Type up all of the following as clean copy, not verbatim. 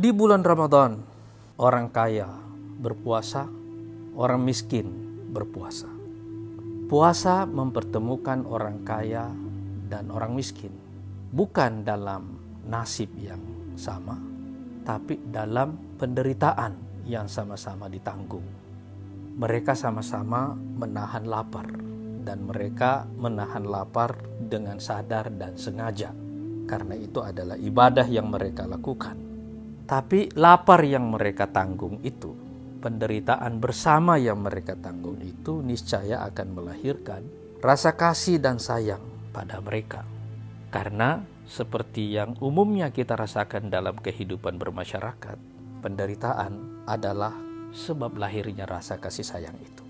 Di bulan Ramadan, orang kaya berpuasa, orang miskin berpuasa. Puasa mempertemukan orang kaya dan orang miskin, bukan dalam nasib yang sama, tapi dalam penderitaan yang sama-sama ditanggung. Mereka sama-sama menahan lapar, dan mereka menahan lapar dengan sadar dan sengaja, karena itu adalah ibadah yang mereka lakukan. Tapi lapar yang mereka tanggung itu, penderitaan bersama yang mereka tanggung itu niscaya akan melahirkan rasa kasih dan sayang pada mereka. Karena seperti yang umumnya kita rasakan dalam kehidupan bermasyarakat, penderitaan adalah sebab lahirnya rasa kasih sayang itu.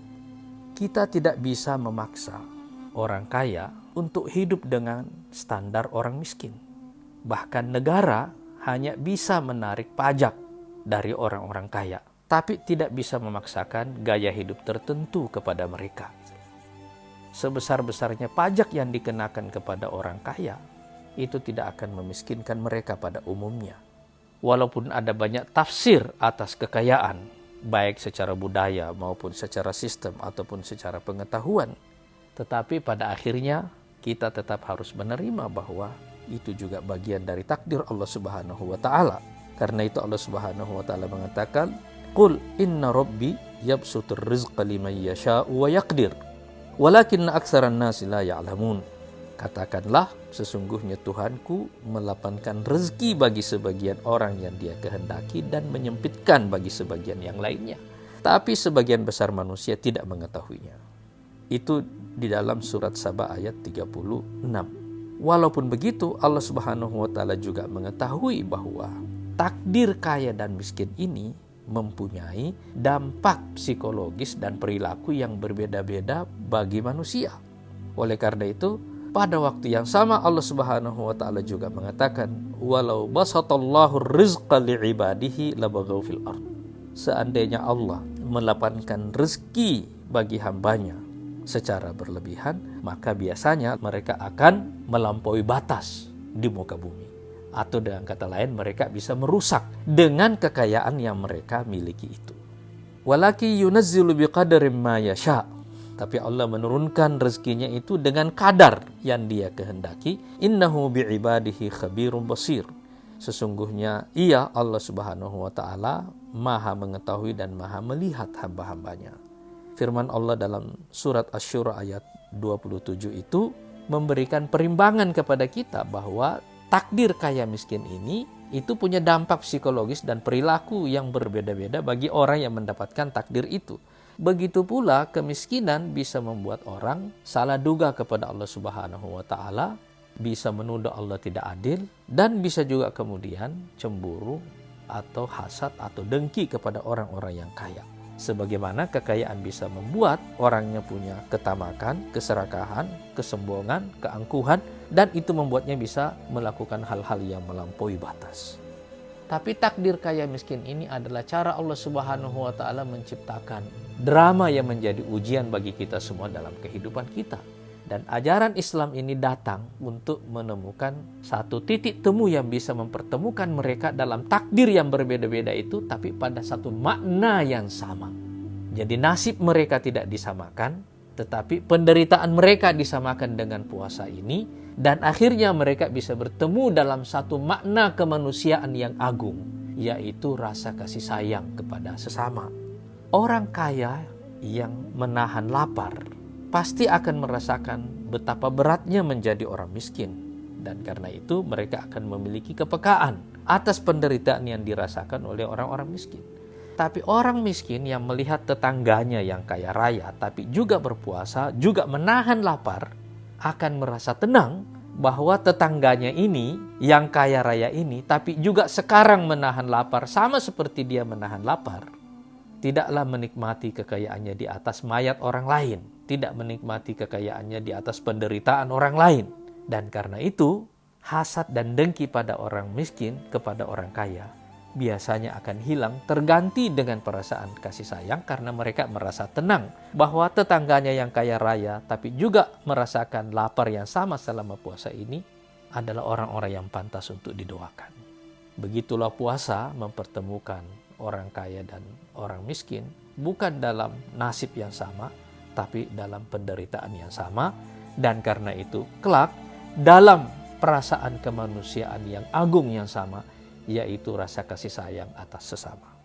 Kita tidak bisa memaksa orang kaya untuk hidup dengan standar orang miskin. Bahkan negara hanya bisa menarik pajak dari orang-orang kaya, tapi tidak bisa memaksakan gaya hidup tertentu kepada mereka. Sebesar-besarnya pajak yang dikenakan kepada orang kaya, itu tidak akan memiskinkan mereka pada umumnya. Walaupun ada banyak tafsir atas kekayaan, baik secara budaya maupun secara sistem ataupun secara pengetahuan, tetapi pada akhirnya kita tetap harus menerima bahwa itu juga bagian dari takdir Allah Subhanahu wa taala. Karena itu Allah Subhanahu wa taala mengatakan, "Qul inna rabbi yabsutur rizqa liman yasha'u wa yaqdir, walakinna aktsaran nasi la ya'lamun." Katakanlah, sesungguhnya Tuhanku melapangkan rezeki bagi sebagian orang yang Dia kehendaki dan menyempitkan bagi sebagian yang lainnya. Tapi sebagian besar manusia tidak mengetahuinya. Itu di dalam surat Saba ayat 36. Walaupun begitu, Allah Subhanahu wa taala juga mengetahui bahwa takdir kaya dan miskin ini mempunyai dampak psikologis dan perilaku yang berbeda-beda bagi manusia. Oleh karena itu, pada waktu yang sama Allah Subhanahu wa taala juga mengatakan, "Walau basatallahu rizqa li'ibadihi labaghaw fil ard." Seandainya Allah melapangkan rezeki bagi hambanya secara berlebihan, maka biasanya mereka akan melampaui batas di muka bumi. Atau dengan kata lain, mereka bisa merusak dengan kekayaan yang mereka miliki itu. Walaki yunazzilu biqadarin ma yasha'. Tapi Allah menurunkan rezekinya itu dengan kadar yang Dia kehendaki. Innahu bi'ibadihi khabirun basir. Sesungguhnya Ia, Allah Subhanahu wa taala, Maha mengetahui dan Maha melihat hamba-hambanya. Firman Allah dalam surat Asy-Syura ayat 27 itu memberikan perimbangan kepada kita bahwa takdir kaya miskin ini itu punya dampak psikologis dan perilaku yang berbeda-beda bagi orang yang mendapatkan takdir itu. Begitu pula kemiskinan bisa membuat orang salah duga kepada Allah Subhanahu wa taala, bisa menuduh Allah tidak adil, dan bisa juga kemudian cemburu atau hasad atau dengki kepada orang-orang yang kaya. Sebagaimana kekayaan bisa membuat orangnya punya ketamakan, keserakahan, kesombongan, keangkuhan, dan itu membuatnya bisa melakukan hal-hal yang melampaui batas. Tapi takdir kaya miskin ini adalah cara Allah Subhanahu wa taala menciptakan drama yang menjadi ujian bagi kita semua dalam kehidupan kita. Dan ajaran Islam ini datang untuk menemukan satu titik temu yang bisa mempertemukan mereka dalam takdir yang berbeda-beda itu, tapi pada satu makna yang sama. Jadi nasib mereka tidak disamakan, tetapi penderitaan mereka disamakan dengan puasa ini, dan akhirnya mereka bisa bertemu dalam satu makna kemanusiaan yang agung, yaitu rasa kasih sayang kepada sesama. Orang kaya yang menahan lapar pasti akan merasakan betapa beratnya menjadi orang miskin. Dan karena itu mereka akan memiliki kepekaan atas penderitaan yang dirasakan oleh orang-orang miskin. Tapi orang miskin yang melihat tetangganya yang kaya raya tapi juga berpuasa, juga menahan lapar, akan merasa tenang bahwa tetangganya ini yang kaya raya ini tapi juga sekarang menahan lapar sama seperti dia menahan lapar. Tidaklah menikmati kekayaannya di atas mayat orang lain, tidak menikmati kekayaannya di atas penderitaan orang lain. Dan karena itu, hasad dan dengki pada orang miskin kepada orang kaya biasanya akan hilang, terganti dengan perasaan kasih sayang karena mereka merasa tenang bahwa tetangganya yang kaya raya tapi juga merasakan lapar yang sama selama puasa ini adalah orang-orang yang pantas untuk didoakan. Begitulah puasa mempertemukan orang kaya dan orang miskin, bukan dalam nasib yang sama, tapi dalam penderitaan yang sama. Dan karena itu kelak dalam perasaan kemanusiaan yang agung yang sama, yaitu rasa kasih sayang atas sesama.